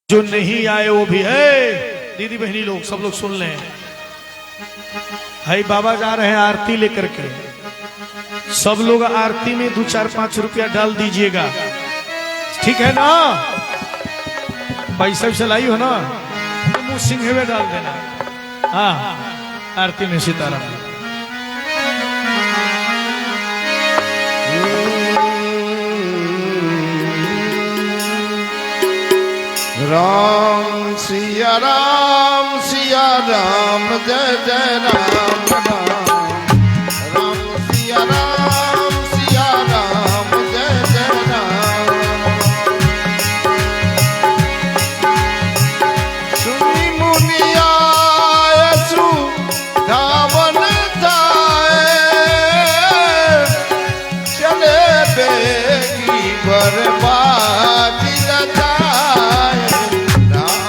जो नहीं आए वो भी है। दीदी बहनी लोग सब लोग सुन लें। हाय बाबा जा रहे हैं आरती लेकर के। सब लोग आरती में 2, 4, 5 रुपया डाल दीजिएगा, ठीक है ना? पैसा वैसा लाई हो ना तो मुंह सिंह में डाल देना। हाँ, आरती में सीताराम। राम सिया राम जय जय राम राम। राम सिया राम जय जय राम। सुनी मुनिया यसु धावन जाए, चले बेगी बर्बादी रचाए। राम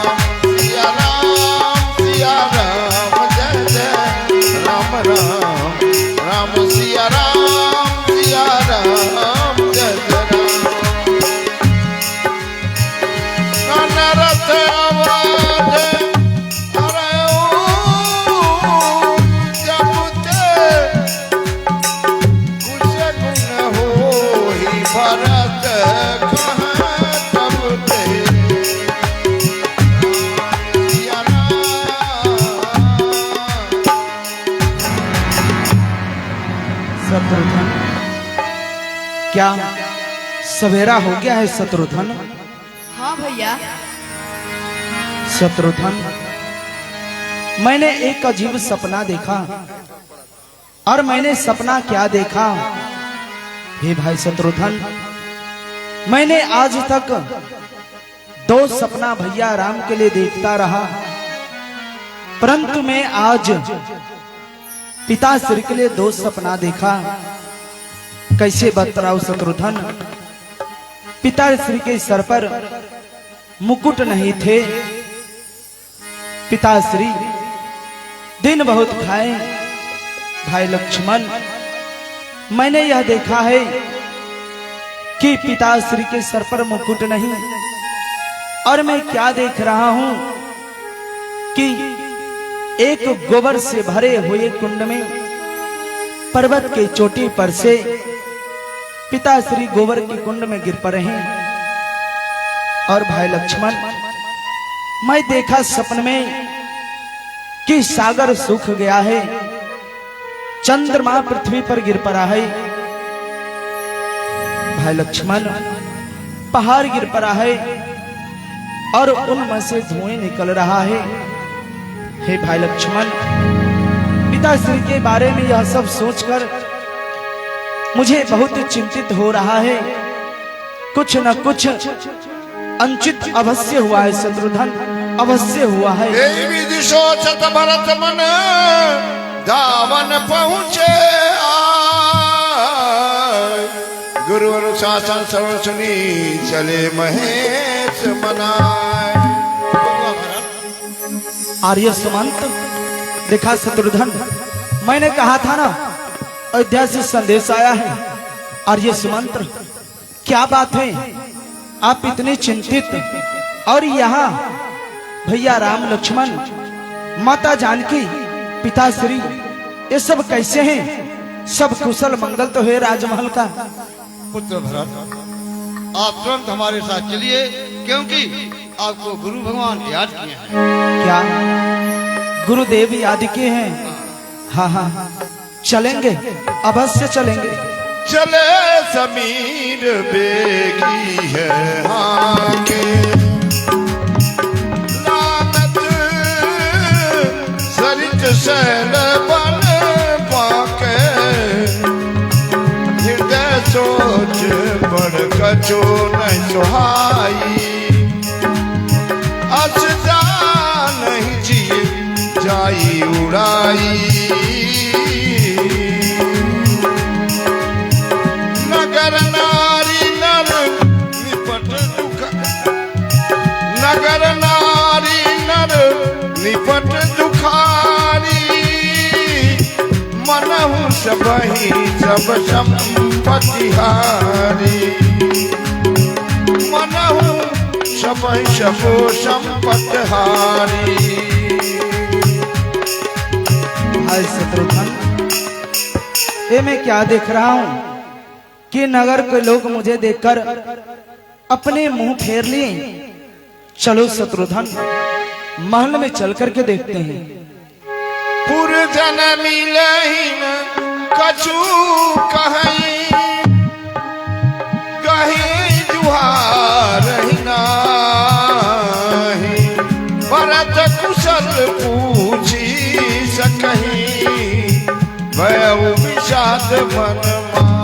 सिया राम जय जय राम। नरत आवाज अरे जबते कुछ गुण होई भरत कहाँ तबते। शत्रुघ्न, क्या सवेरा हो गया है शत्रुघ्न? हाँ भैया। शत्रुघ्न, मैंने एक अजीब सपना देखा। और मैंने सपना क्या देखा हे भाई शत्रुघ्न, मैंने आज तक 2 सपना भैया राम के लिए देखता रहा, परंतु मैं आज पिता श्री के लिए 2 सपना देखा। कैसे बतलाऊं शत्रुघ्न? पिता श्री के सर पर मुकुट नहीं थे। पिताश्री दिन बहुत खाए। भाई लक्ष्मण, मैंने यह देखा है कि पिताश्री के सर पर मुकुट नहीं, और मैं क्या देख रहा हूं कि एक गोबर से भरे हुए कुंड में पर्वत के चोटी पर से पिताश्री गोबर के कुंड में गिर पड़े हैं। और भाई लक्ष्मण, मैं देखा सपन में कि सागर सूख गया है, चंद्रमा पृथ्वी पर गिर पड़ा है। भाई लक्ष्मण, पहाड़ गिर पड़ा है और उनमें से धुएं निकल रहा है। हे भाई लक्ष्मण, पिताश्री के बारे में यह सब सोचकर मुझे बहुत चिंतित हो रहा है। कुछ न कुछ अंचित अवश्य हुआ है शत्रुघ्न, अवश्य हुआ है। विधि सोचत भरत मन धावन पहुँचे आए। गुरु अनुशासन सर्व सुनी चले महेश मनाए। आर्य सुमंत, देखा शत्रुघ्न, मैंने कहा था ना अयोध्या से संदेश आया है। आर्य सुमंत, क्या बात है आप इतने चिंतित? और यहाँ भैया राम लक्ष्मण, माता जानकी, पिताश्री, ये सब कैसे हैं? सब कुशल मंगल तो है राजमहल का? पुत्र भरत, आप तुरंत हमारे साथ चलिए, क्योंकि आपको गुरु भगवान याद किए हैं। क्या गुरुदेव याद किए हैं? हाँ हाँ, चलेंगे, अवश्य चलेंगे। चले समीर बेगी है आके, लागत सरित सैल बन पाके। हृदय सोच बड़ कछो नहीं सुहाई, अस जा नहीं जिए जाई उड़ाई। नगर नारी नर निपट दुख, नगर नारी नर निपट दुखारी। मनहु सबहि सब संपत्ति हारी, मनहु सबहि सबो संपत हारी। भाई शत्रुघ्न, ये मैं क्या देख रहा हूँ कि नगर के लोग मुझे देखकर अपने मुंह फेर लिए। चलो शत्रुघ्न, महल में चल करके देखते हैं। पुरजन मिलहि न कछु कहि, कहि जुहारहि नाहि। भरत कुशल पूछी सकहि, भयउ विषाद मन माहि।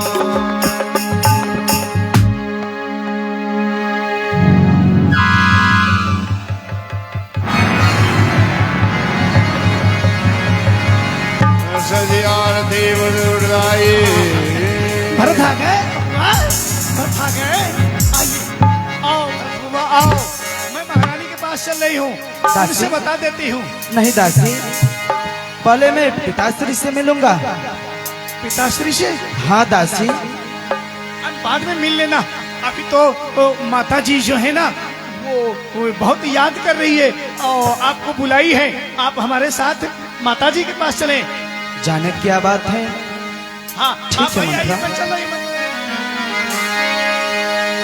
सजियार देव दुर्गाए। भरत आ गए, भरत आ गए। आइए, आओ भरत, आओ। मैं महारानी के पास चल रही हूँ, तुमसे बता देती हूँ। नहीं दासी, पहले मैं पिताश्री से मिलूंगा। पिताश्री से? हाँ दासी। बाद में मिल लेना। अभी तो माता जी जो है ना, वो बहुत याद कर रही है और आपको बुलाई है। आप हमारे साथ माता जी के पास चलें। जाने क्या बात है? हाँ ठीक है मंत्रा।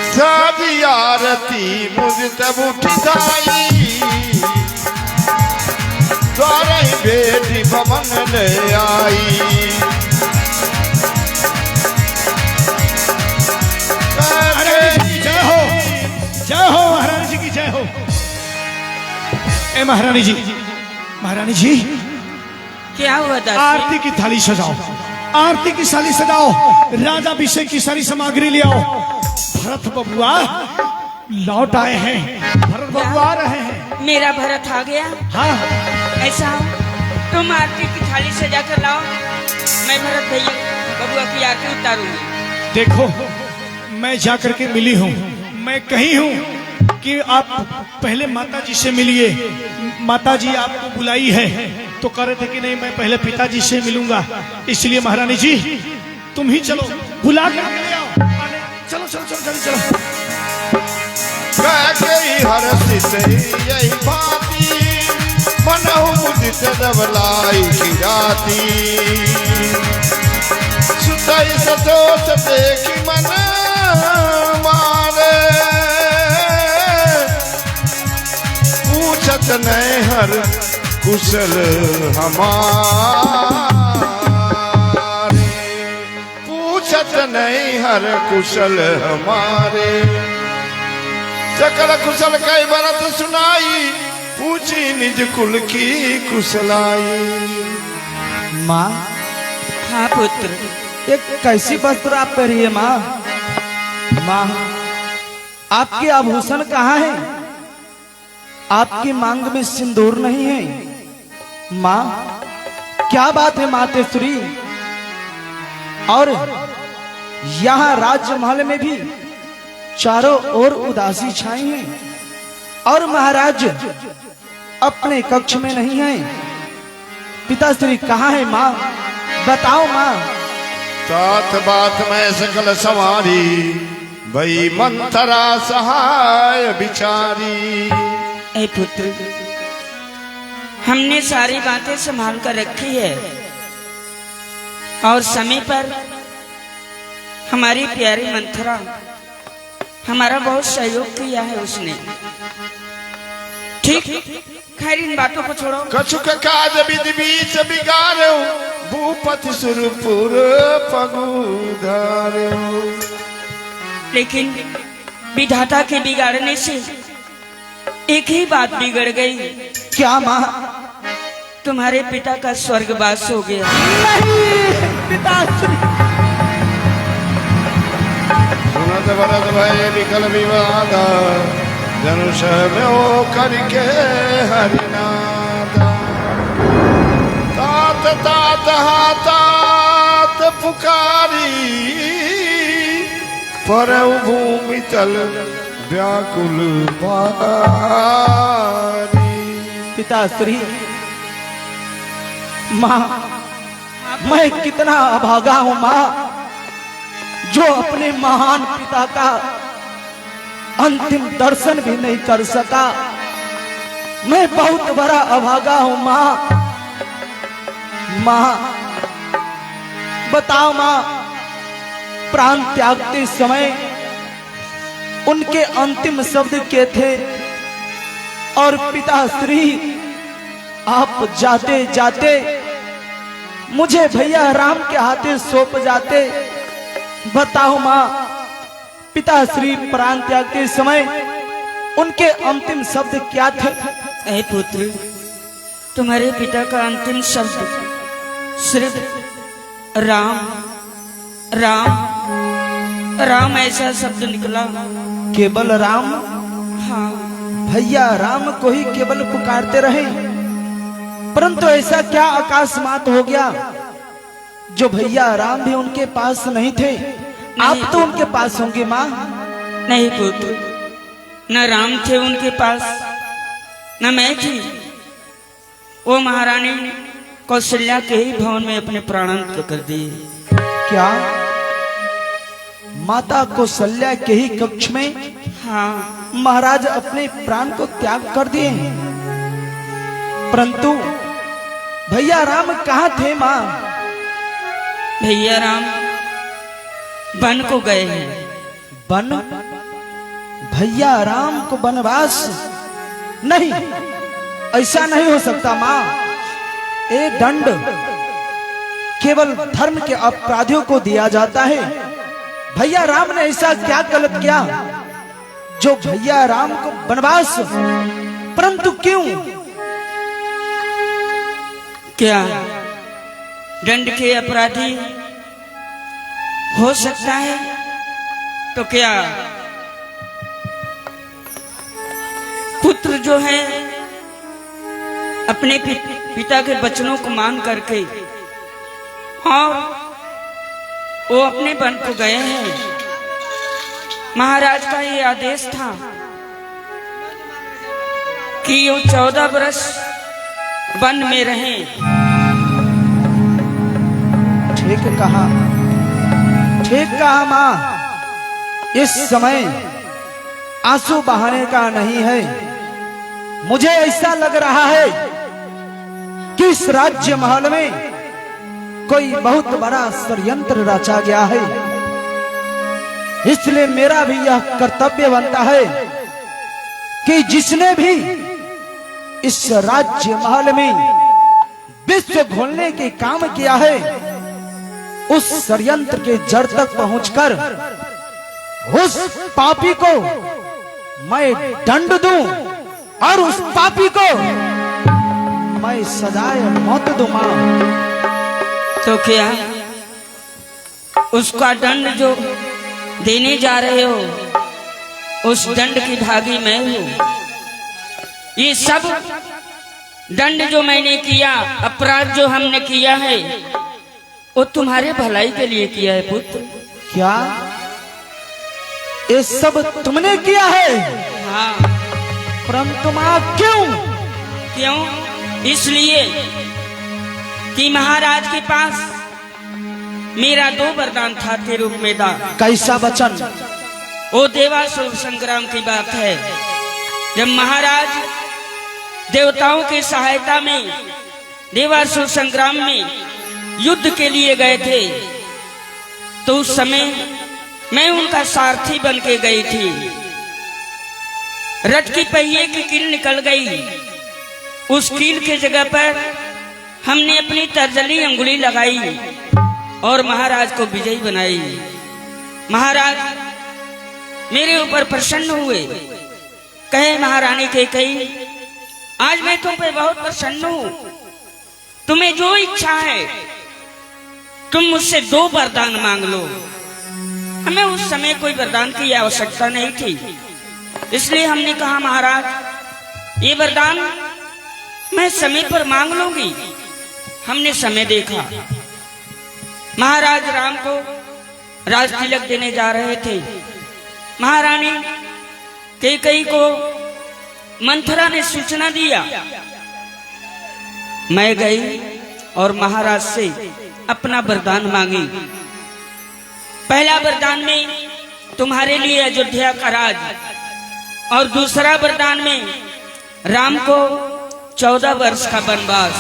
साधी आरती मुझ तब उठाई, द्वारा ही बेटी भवन ले आई। जय हो, जय हो महारानी जी की जय हो। ए महारानी जी, महारानी जी, क्या हुआ दासी? आरती की थाली सजाओ, आरती की थाली सजाओ, राजा अभिषेक की सारी सामग्री ले आओ। भरत बबुआ लौट आए हैं, भरत बबुआ आ रहे हैं। मेरा भरत आ गया? हाँ। ऐसा हो, तुम आरती की थाली सजा कर लाओ, मैं भरत भैया बबुआ की आरती उतारूंगी। देखो, मैं जाकर के मिली हूँ, मैं कही हूँ कि आप पहले माता जी से मिलिए। माता जी आपको बुलाई है, तो कह रहे थे कि नहीं मैं पहले पिताजी से मिलूंगा। इसलिए महारानी जी तुम ही चलो, बुला कर ले आओ। चलो चलो चलो चलो चलो। कह गई हर्षित यही भांति, मनहु मुदित दबलाई की राती। सुतई सतोष देखी मन मारे, पूछत नहीं हर कुशल हमारे। पूछत नहीं हर कुशल हमारे। सकल कुशल कई बरत सुनाई, पूछी निज कुल की कुशलाई। माँ, हाँ पुत्र। एक कैसी वस्त्र आप पहनिए माँ? माँ, आपके आभूषण कहाँ है? आपकी मांग में सिंदूर नहीं है। माँ, क्या बात है मातेश्वरी? और यहाँ राजमहल में भी चारों ओर उदासी छाई है और महाराज अपने कक्ष में नहीं है। पिताश्री कहाँ है माँ? बताओ माँ। तात बात में सकल सवारी, भई मंथरा सहाय बिचारी। ऐ पुत्र, हमने सारी बातें संभाल कर रखी है और समय पर हमारी प्यारी मंथरा हमारा बहुत सहयोग किया है उसने। ठीक, खैर इन बातों को छोड़ो। कछुक काज विधि बीच बिगाड़ो, भूपति सुरपुर पगुधारो। लेकिन विधाता के बिगाड़ने से एक ही बात बिगड़ गई। क्या माँ? तुम्हारे पिता का स्वर्गवास हो गया। नहीं पिताश्री। सुनत भरत भय निकल विवाद, धनुष में हो करके हरिनादा। तात तात हातात पुकारी, पर भूमि तल व्याकुल बारी। पिताश्री, माँ, मैं कितना अभागा हूँ माँ, जो अपने महान पिता का अंतिम दर्शन भी नहीं कर सका। मैं बहुत बड़ा अभागा हूं माँ। माँ बताओ माँ, प्राण त्यागते समय उनके अंतिम शब्द क्या थे? और पिताश्री आप जाते जाते मुझे भैया राम के हाथे सौंप जाते। बताओ माँ, पिताश्री प्राण त्यागते समय उनके अंतिम शब्द क्या थे? ऐ पुत्र, तुम्हारे पिता का अंतिम शब्द सिर्फ राम राम राम ऐसा शब्द निकला। केवल राम? हाँ। भैया राम को ही केवल पुकारते रहे, परंतु ऐसा क्या अकस्मात हो गया जो भैया राम भी उनके पास नहीं थे? आप तो उनके पास होंगे माँ। नहीं पुत्र, न राम थे उनके पास, न मैं थी। वो महारानी कौशल्या के ही भवन में अपने प्राणांत कर दिए। क्या माता कौशल्या के ही कक्ष में? हाँ। महाराज अपने प्राण को त्याग कर दिए, परंतु भैया राम कहाँ थे माँ? भैया राम वन को गए हैं। वन? भैया राम को वनवास? नहीं, ऐसा नहीं हो सकता माँ। ये दंड केवल धर्म के अपराधियों को दिया जाता है। भैया राम ने ऐसा क्या गलत किया जो भैया राम को वनवास? परंतु क्यों? क्या दंड के अपराधी हो सकता है? तो क्या पुत्र जो है अपने पिता के वचनों को मान करके और वो अपने वन को गए हैं। महाराज का ये आदेश था कि वो 14 वर्ष वन में रहें। ठीक कहा, ठीक कहा माँ। इस समय आंसू बहाने का नहीं है। मुझे ऐसा लग रहा है कि इस राज्य महल में कोई बहुत बड़ा षड्यंत्र रचा गया है। इसलिए मेरा भी यह कर्तव्य बनता है कि जिसने भी इस राज्य महल में विश्व घोलने के काम किया है, उस षड्यंत्र के जड़ तक पहुंचकर उस पापी को मैं दंड दूं और उस पापी को मैं सजाए मौत दूं मां। तो क्या उसका दंड जो देने जा रहे हो, उस दंड की भागी मैं हूं। ये सब दंड जो मैंने किया, अपराध जो हमने किया है, वो तुम्हारे भलाई के लिए किया है पुत्र। क्या ये सब तुमने किया है? हाँ। परंतु मां क्यों? क्यों? इसलिए कि महाराज के पास मेरा 2 वरदान था के रूप में था। कैसा वचन? वो देवासुर संग्राम की बात है। जब महाराज देवताओं की सहायता में देवासुर संग्राम में युद्ध के लिए गए थे, तो उस समय मैं उनका सारथी बन के गई थी। रथ की पहिए की कील निकल गई। उस कील के जगह पर हमने अपनी तर्जनी अंगुली लगाई और महाराज को विजयी बनाई। महाराज मेरे ऊपर प्रसन्न हुए। कहे महारानी कैकेयी, आज मैं तुम पे बहुत प्रसन्न हूं। तुम्हें जो इच्छा है तुम मुझसे 2 वरदान मांग लो। हमें उस समय कोई वरदान की आवश्यकता नहीं थी, इसलिए हमने कहा महाराज ये वरदान मैं समय पर मांग लूंगी। हमने समय देखा। महाराज राम को राज तिलक देने जा रहे थे। महारानी कैकेयी को मंथरा ने सूचना दिया। मैं गई और महाराज से अपना वरदान मांगी। पहला वरदान में तुम्हारे लिए अयोध्या का राज और दूसरा वरदान में राम को 14 वर्ष का वनवास।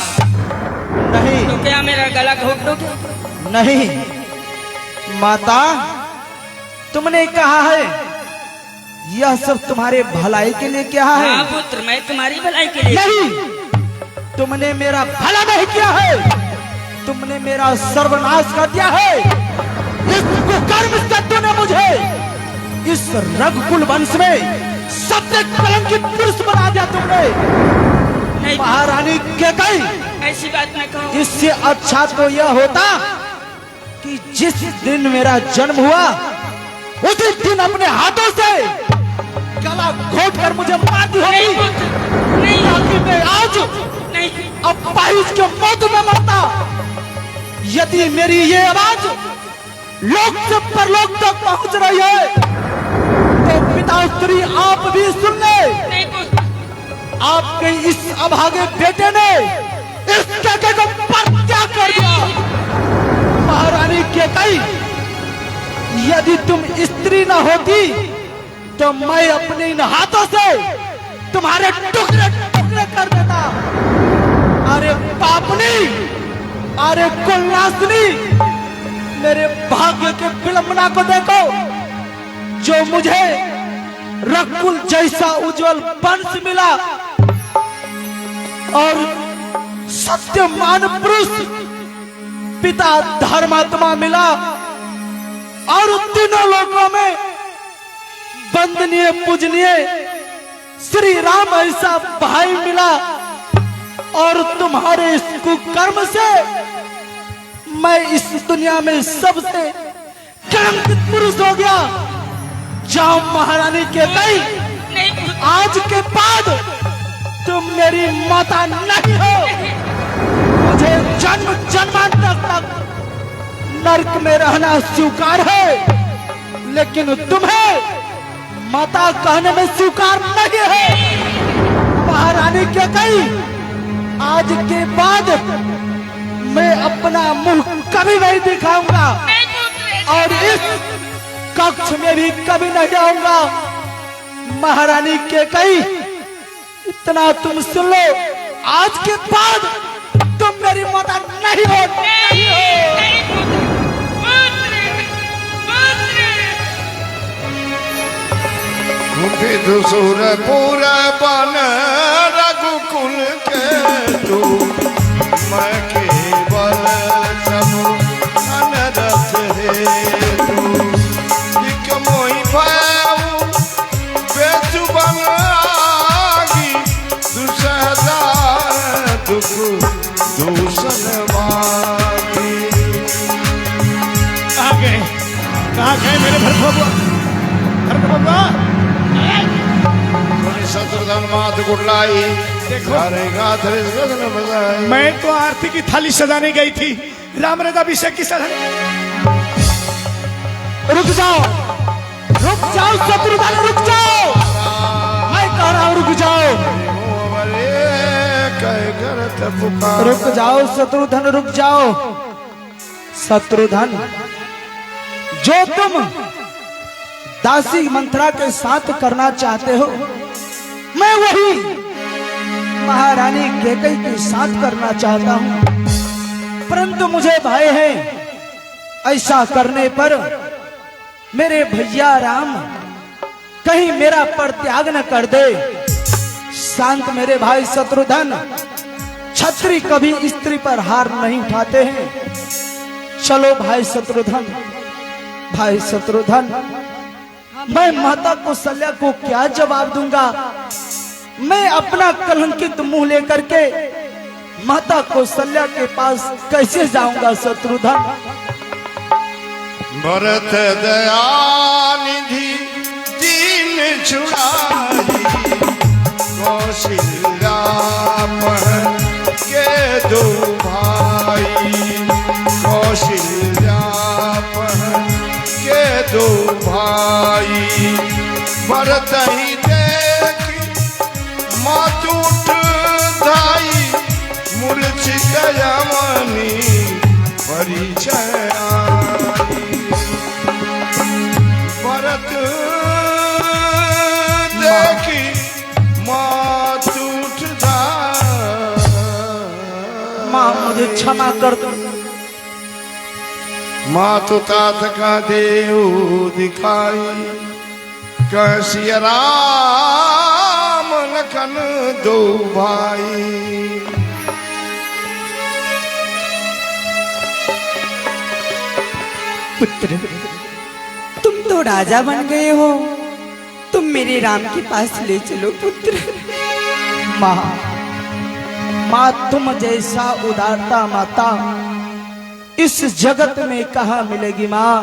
नहीं तो क्या मेरा गला घोट दोगे? नहीं माता, तुमने कहा है यह सब तुम्हारे भलाई के लिए क्या है? हाँ पुत्र, मैं तुम्हारी भलाई के लिए। नहीं, तुमने मेरा भला नहीं किया है, तुमने मेरा सर्वनाश कर दिया है। इस कुकर्म से तूने मुझे इस रघुकुल वंश में सबसे कलंकित पुरुष बना दिया तुमने। नहीं महारानी कैकेयी, ऐसी बात न कहो। इससे अच्छा तो यह होता कि जिस दिन मेरा जन्म हुआ उसी दिन अपने हाथों से गला घोट कर मुझे मार दी नहीं होगी, पुत्र, नहीं ताकि मैं आज नहीं। अपाहिज के मौत में मरता। यदि मेरी ये आवाज लोक से परलोक तक पहुंच रही है तो पिताश्री आप भी सुन ले। नहीं पुत्र, आपके इस अभागे बेटे ने इस कैके को परित्याग कर दिया। महारानी कैकेयी, यदि तुम स्त्री न होती तो मैं अपने इन हाथों से तुम्हारे टुकड़े टुकड़े कर देता। अरे पापनी, अरे कुलनाशनी, मेरे भाग्य के विलंबना को देखो, जो मुझे रघुकुल जैसा उज्जवल वंश मिला और सत्यमान पुरुष पिता धर्मात्मा मिला और तीनों लोगों में वंदनीय पूजनीय श्री राम ऐसा भाई मिला, और तुम्हारे इस कुकर्म से मैं इस दुनिया में सबसे कलंकित पुरुष हो गया। जाओ महारानी कैकेयी, नहीं पुत्र, आज के बाद तुम मेरी माता नहीं हो। मुझे जन्म जन्मांतर तक नरक में रहना स्वीकार है, लेकिन तुम्हें माता कहने में स्वीकार नहीं है। महारानी कैकेयी, आज के बाद मैं अपना मुंह कभी नहीं दिखाऊंगा नहीं पुत्र। और इस कक्ष में भी कभी नहीं आऊंगा। महारानी कैकेयी, इतना तुम सुन लो, आज के बाद तुम मेरी माता नहीं हो, नहीं हो। नहीं पुत्र, पुत्र, पुत्र। विदुषुर पुर बन रघुकुल के तू, मैं केवल सब अनरथ हेतु। एक मोहि भयउ बेजुबान आगी, दुसहदा दुख दूषण मागी। कहाँ गए मेरे भरत बाबा? भरत बाबा, शत्रुधन मात गुटलाई, देखो। बजाई। मैं तो आरती की थाली सजाने गई थी, राम रजाभिषेक की सजाने। रुक जाओ, रुक जाओ शत्रुधन, रुक जाओ, मैं कह रहा हूं रुक जाओ। रुक जाओ शत्रुधन, रुक जाओ। शत्रुधन, जो तुम दासी मंत्रा के साथ करना चाहते हो, मैं वही महारानी कैकेयी के साथ करना चाहता हूं, परंतु मुझे भय है ऐसा करने पर मेरे भैया राम कहीं मेरा परित्याग न कर दे। शांत मेरे भाई शत्रुधन, छत्री कभी स्त्री पर हार नहीं उठाते हैं। चलो भाई शत्रुधन, भाई शत्रुधन, मैं माता कौशल्या को क्या जवाब दूंगा? मैं अपना कलंकित मुंह लेकर के माता कौशल्या के पास कैसे जाऊंगा शत्रुधन? भरत दयानिधि दीन छुड़ाई, कौशल्या पहन के दो भाई। कौशल्या पहन के दो भाई, भरत ही देख मातु धाई, मूर्छित यमनी परिचय भरत देख मुझे क्षमा कर दो। मातु तात का देव दिखाई कह सिया राम लखन दो भाई। पुत्र, तुम तो राजा बन गए हो, तुम मेरे राम के पास ले चलो पुत्र। माँ, माँ तुम जैसा उदारता माता इस जगत में कहाँ मिलेगी माँ।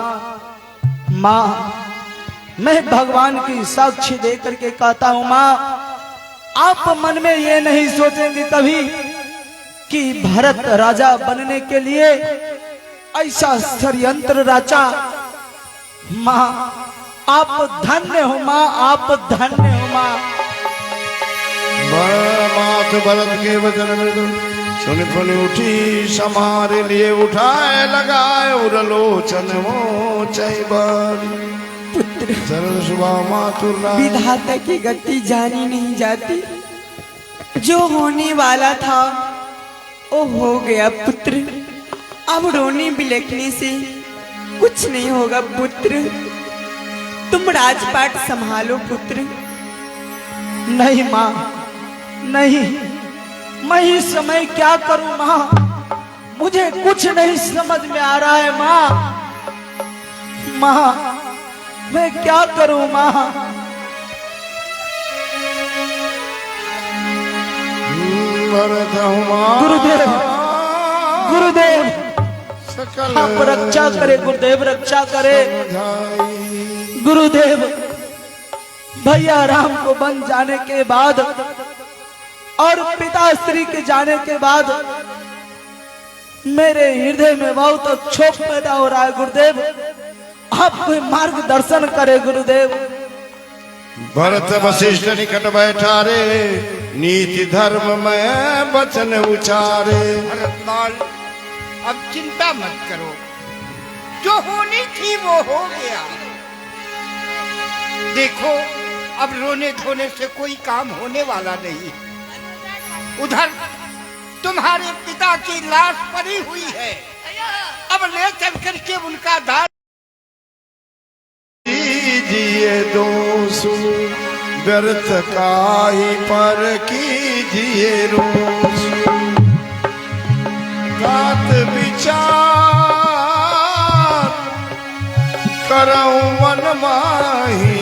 माँ, मैं भगवान की साक्षी दे करके कहता हूँ माँ, आप मन में ये नहीं सोचेंगे कभी कि भरत राजा बनने के लिए ऐसा षड्यंत्र रचा। माँ, आप धन्य हो माँ, आप धन्य हो माँ। मात भरत के वचन मृदु सुन फुन उठी समारे लिए उठाए लगाए उरलोचन वो चैबारी। पुत्र, सरल सुबह मातुर विधाता की गति जानी नहीं जाती, जो होने वाला था वो हो गया पुत्र। अब रोने बिलखने से कुछ नहीं होगा पुत्र, तुम राजपाट संभालो पुत्र। नहीं माँ, नहीं, मैं इस समय क्या करूं माँ, मुझे कुछ नहीं समझ में आ रहा है माँ। माँ, मैं क्या करूं माँ। भरत गुरुदेव, गुरुदेव सकल आप रक्षा करे, गुरुदेव रक्षा करे। गुरुदेव, भैया राम को बन जाने के बाद और पिताश्री के जाने के बाद मेरे हृदय में बहुत क्षोभ पैदा हो रहा है गुरुदेव, आप कोई मार्गदर्शन करे गुरुदेव। भरत वशिष्ठ निकट बैठा रे नीति धर्म में वचन उचारे। भरतलाल, अब चिंता मत करो, जो होनी थी वो हो गया। देखो, अब रोने धोने से कोई काम होने वाला नहीं। उधर तुम्हारे पिता की लाश पड़ी हुई है, अब ले चल करके उनका दाह कीजिए दोषु व्यर्थ काई पर कीजिए रोषु। गात विचार करऊं मन माही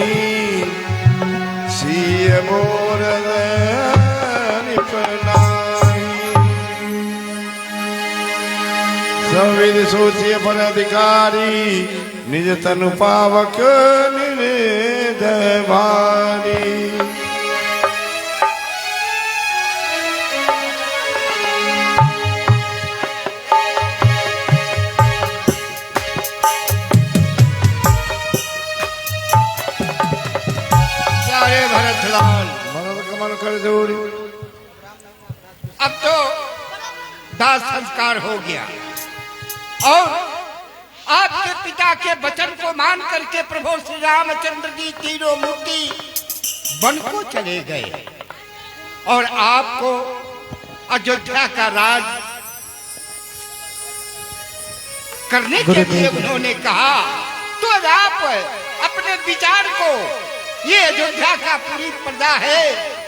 सिय मोर संविध सोचिए पर अधिकारी निज तनु पावक निर्दय भारी। प्यारे भरतलाल, भरत कमल कर जोड़ी। अब तो दाह संस्कार हो गया और आपके पिता के वचन को मान करके प्रभु श्री रामचंद्र जी तीनों मूर्ति वन को चले गए और आपको अयोध्या का राज करने के लिए उन्होंने कहा। तो आप अपने विचार को, ये अयोध्या का पूरी प्रजा है,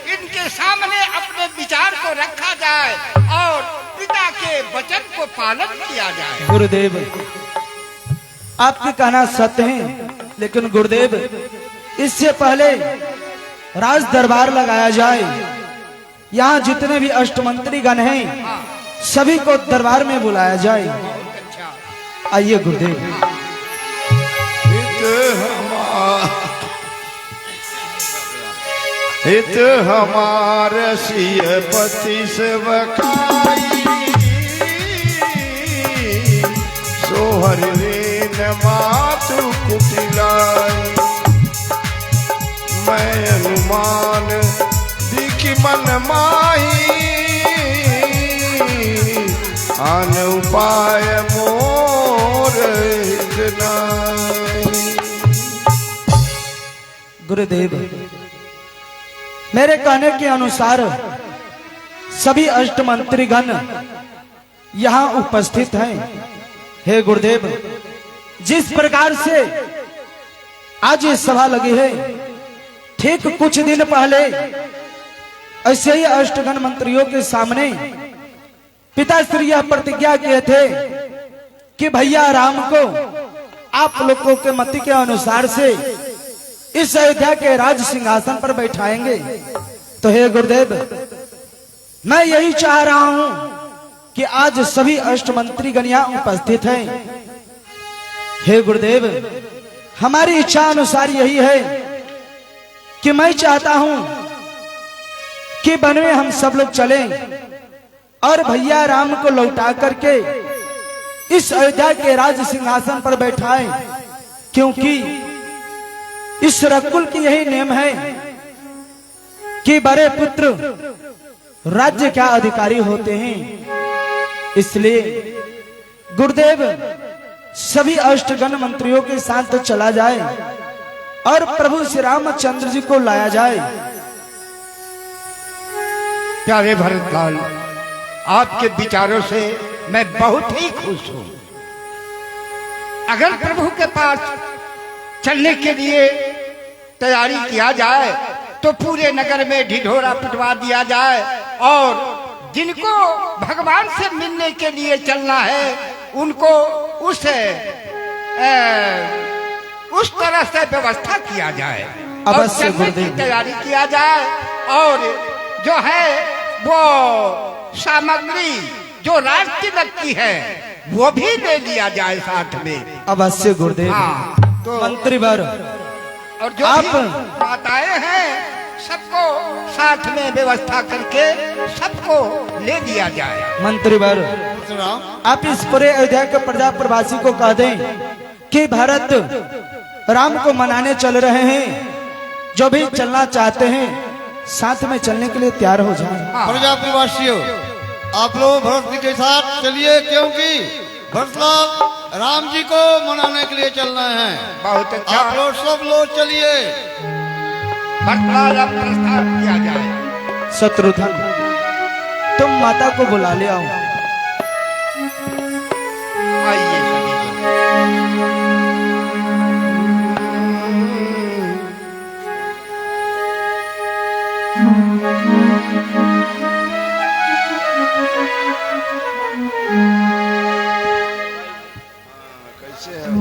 इनके सामने अपने विचार को रखा जाए और पिता के वचन को पालन किया जाए। गुरुदेव, आपके कहना सत्य है, लेकिन गुरुदेव इससे पहले राज दरबार लगाया जाए। यहाँ जितने भी अष्टमंत्री गण हैं सभी को दरबार में बुलाया जाए। आइए गुरुदेव। हित हमारे सिय पति सेवकाई सोहर रीन मातु कुटिलाई। मैं अनुमान दिखी मन माही आन उपाय मोर हितनाई। गुरुदेव, मेरे कहने के अनुसार सभी अष्टमंत्री गण यहाँ उपस्थित हैं। हे गुरुदेव, जिस प्रकार से आज ये सभा लगी है, ठीक कुछ दिन पहले ऐसे ही अष्टगण मंत्रियों के सामने पिताश्री यह प्रतिज्ञा किए थे कि भैया राम को आप लोगों के मत के अनुसार से इस अयोध्या के राज सिंहासन पर बैठाएंगे। तो हे गुरुदेव, मैं यही चाह रहा हूं कि आज सभी अष्टमंत्री गण यहाँ उपस्थित हैं। हे गुरुदेव, हमारी इच्छा अनुसार यही है कि मैं चाहता हूं कि वन में हम सब लोग चलें और भैया राम को लौटा करके इस अयोध्या के राज सिंहासन पर बैठाएं, क्योंकि इस रकुल की यही नियम है कि बड़े पुत्र राज्य का अधिकारी होते हैं। इसलिए गुरुदेव, सभी अष्टगण मंत्रियों के साथ चला जाए और प्रभु श्री रामचंद्र जी को लाया जाए। प्यारे भरतलाल, आपके विचारों से मैं बहुत ही खुश हूं। अगर प्रभु के पास चलने के लिए तैयारी किया जाए तो पूरे नगर में ढिढोरा पिटवा दिया जाए और जिनको भगवान से मिलने के लिए चलना है उनको उस तरह से व्यवस्था किया जाए और चलने की तैयारी किया जाए और जो है वो सामग्री जो राज तिलक की है वो भी ले लिया जाए साथ में। अवश्य गुरुदेव। हाँ, तो मंत्रीवर और जो आप माताएं हैं सबको साथ में व्यवस्था करके सबको ले लिया जाए। मंत्रीवर, आप इस पूरे अयोध्या के प्रजा प्रवासी को कह दें कि भारत राम को मनाने चल रहे हैं। जो भी चलना चाहते हैं साथ में चलने के लिए तैयार हो जाए। प्रजा प्रवासियों, आप लोग भरत जी के साथ चलिए, क्योंकि भरतलाल राम जी को मनाने के लिए चलना है। बहुत अच्छा। आप लोग सब लोग चलिए। भरतलाल अब प्रस्थान किया जाए। शत्रुघ्न, तुम माता को बुला ले आओ। आइए सभी। कैसे है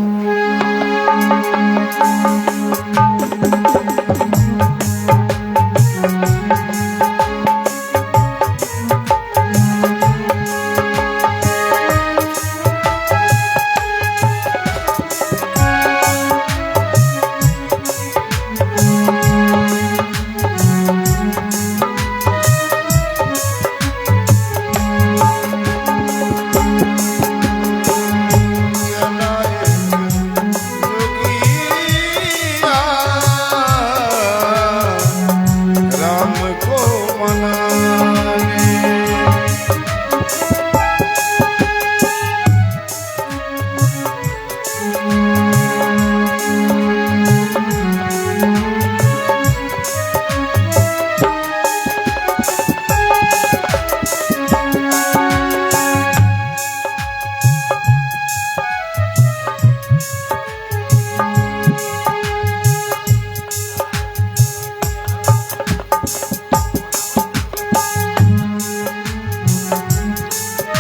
राम को मनाने।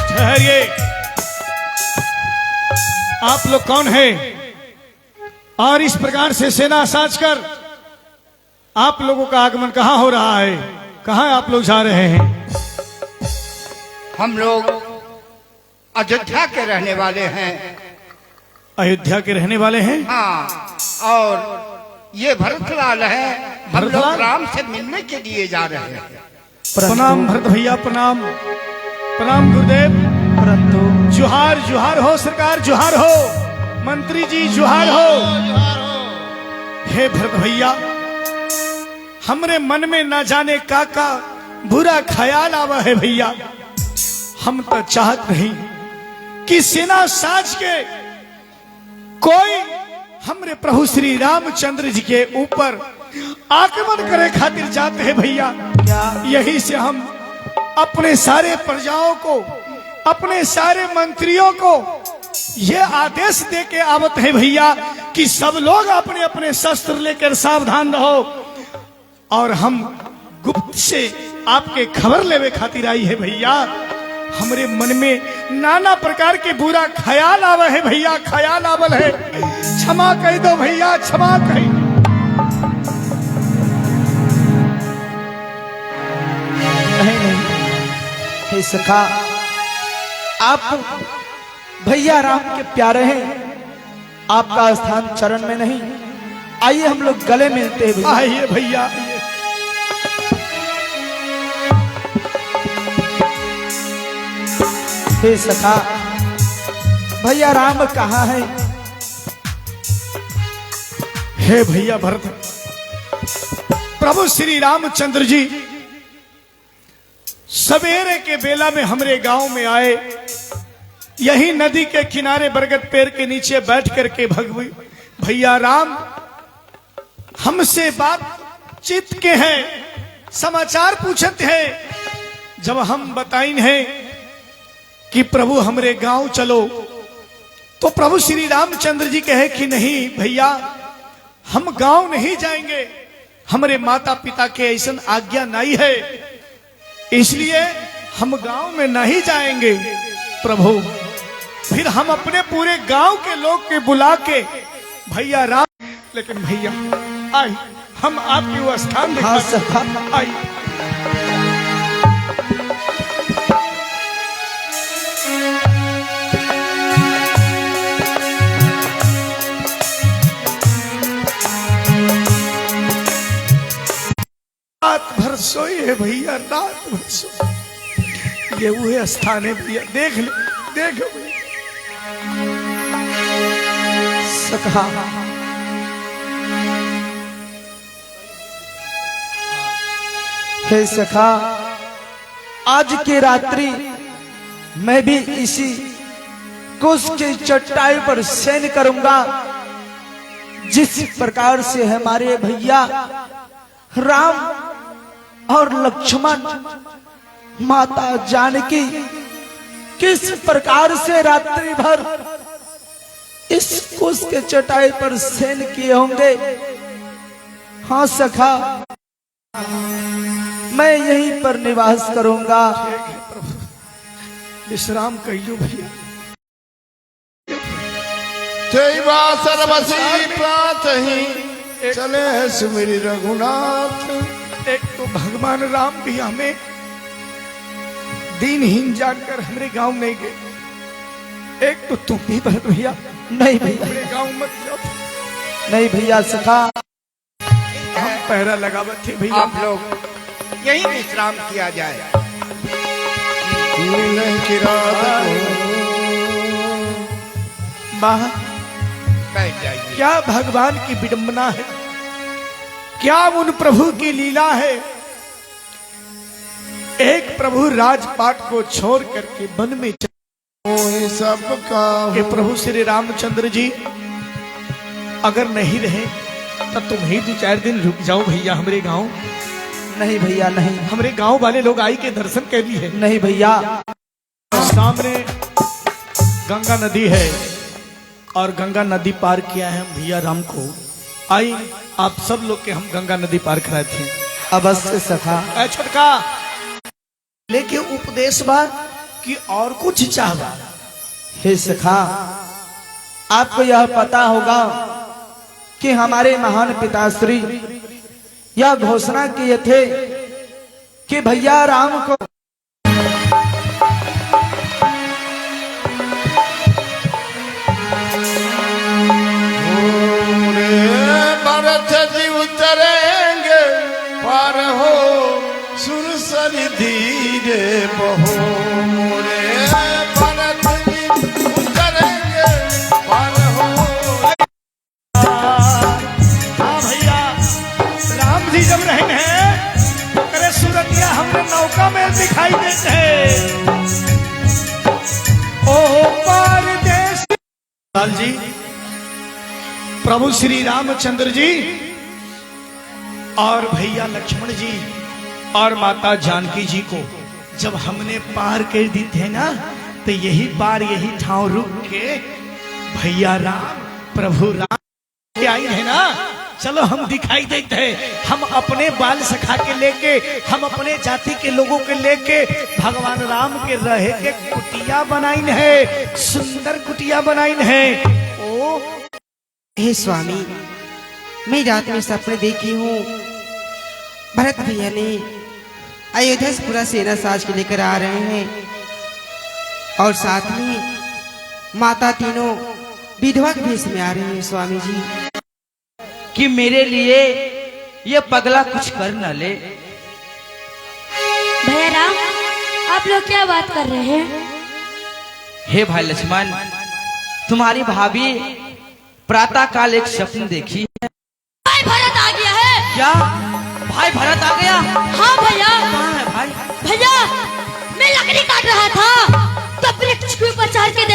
ठहरिए, आप लोग कौन हैं और इस प्रकार से सेना साज कर आप लोगों का आगमन कहाँ हो रहा है? कहाँ आप लोग जा रहे हैं? हम लोग अयोध्या के रहने वाले हैं। अयोध्या के रहने वाले हैं। हाँ, और ये भरतलाल है। हम लोग भरतलाल? राम से मिलने के लिए जा रहे हैं। प्रणाम भरत भैया, प्रणाम प्रणाम गुरुदेव। परंतु जुहार जुहार हो सरकार, जुहार हो मंत्री जी, जुहार हो। हे भरत भैया, हमरे मन में ना जाने का बुरा ख्याल आवा है भैया। हम तो चाहत नहीं कि सेना साज के कोई हमरे प्रभु श्री रामचंद्र जी के ऊपर आक्रमण करे खातिर जाते हैं भैया। क्या यही से हम अपने सारे प्रजाओं को अपने सारे मंत्रियों को ये आदेश दे के आवत है भैया कि सब लोग अपने अपने शस्त्र लेकर सावधान रहो, और हम गुप्त से आपके खबर लेवे खातिर आई है भैया। हमरे मन में नाना प्रकार के बुरा ख्याल आवे है भैया, ख्याल आवल है। क्षमा कह दो भैया, क्षमा कह। नहीं, हे सखा, आप भैया राम के प्यारे हैं, आपका स्थान चरण में नहीं। आइए हम लोग गले मिलते हैं भैया। आइए भैया, आइए। हे सखा, भैया राम कहाँ है? हे भैया भरत, प्रभु श्री रामचंद्र जी सवेरे के बेला में हमरे गांव में आए। यही नदी के किनारे बरगद पेड़ के नीचे बैठ करके भैया राम हमसे बातचीत के हैं, समाचार पूछते हैं। जब हम बताइन है कि प्रभु हमरे गांव चलो, तो प्रभु श्री रामचंद्र जी कहे कि नहीं भैया, हम गांव नहीं जाएंगे, हमारे माता पिता के ऐसा आज्ञा नहीं है, इसलिए हम गांव में नहीं जाएंगे प्रभु। फिर हम अपने पूरे गांव के लोग के बुला के भैया राम, लेकिन भैया आई हम आपकी वो स्थान दिखा। हाँ सखा, आई रात भर सोए है भैया, रात भर सोए। ये वो स्थान है भैया, देख ले, देख सखा। हे सखा, आज की रात्रि मैं भी इसी कुश की चट्टाई पर शयन करूंगा, जिस प्रकार से हमारे भैया राम और लक्ष्मण, माता जानकी किस प्रकार से रात्रि भर इस कुश के चटाई पर शयन किए होंगे। हाँ सखा, मैं यहीं पर निवास करूंगा। विश्राम कहियो भैया। तेवा सर्वसी प्रातहि चले सुमिरि रघुनाथ। एक तो भगवान राम भी हमें दीनहीन जानकर हमारे गांव नहीं गए, एक तो तुम भी भरत भैया नहीं भैया, हमारे गांव मत जाओ। नहीं भैया सखा, हम पहरा लगावत थे भैया। आप लोग यही विश्राम किया जाए। मिलन की रात को माँ, बैठ जाइए। क्या भगवान की विडंबना है, क्या उन प्रभु की लीला है। एक प्रभु राजपाट को छोड़ करके वन में कोई सबका कि प्रभु श्री रामचंद्र जी अगर नहीं रहे तो तुम ही 2-4 दिन रुक जाओ भैया हमारे गांव। नहीं भैया नहीं, हमारे गांव वाले लोग आई के दर्शन कर लिए। नहीं भैया। सामने गंगा नदी है और गंगा नदी पार किया है हम भैया राम को। आई आप सब लोग के हम गंगा नदी पार कराए थे। अवश्य सखा। ऐ छोटका लेके उपदेश बा कि और कुछ चाहबा। हे सखा, आपको यह पता होगा कि हमारे महान पिताश्री यह घोषणा किए थे कि भैया राम को भरत जी उतरेंगे पार हो सुरसरी धीरे बहो। मोरे भरत जी उतरेंगे पार हो। हाँ भैया, राम जी जब रहे हैं करे सूरतिया हमने नौका में दिखाई देते हैं। ओ परदेश लाल जी, प्रभु श्री रामचंद्र जी और भैया लक्ष्मण जी और माता जानकी जी को जब हमने पार कर दी थे ना, तो यही बार यही ठाव रुक के भैया राम प्रभु राम के आई है ना, चलो हम दिखाई देते हैं, हम अपने बाल सखा के लेके, हम अपने जाति के लोगों के लेके भगवान राम के रहे के कुटिया बनाइन है, सुंदर कुटिया बनाइन है। ओ हे स्वामी, मैं रात में सपने देखी हूँ भरत भैया ने अयोध्या से पूरा सेना साज के लेकर आ रहे हैं और साथ में माता तीनों विधवा के भेष में आ रही हैं स्वामी जी। कि मेरे लिए ये पगला कुछ कर न ले। भैया राम, आप लोग क्या बात कर रहे हैं? हे भाई लक्ष्मण, तुम्हारी भाभी प्रातः काल एक स्वप्न देखी है। भाई भरत आ गया है। क्या भाई भरत आ गया? हाँ भैया। कहाँ है भाई? भैया, मैं लकड़ी काट रहा था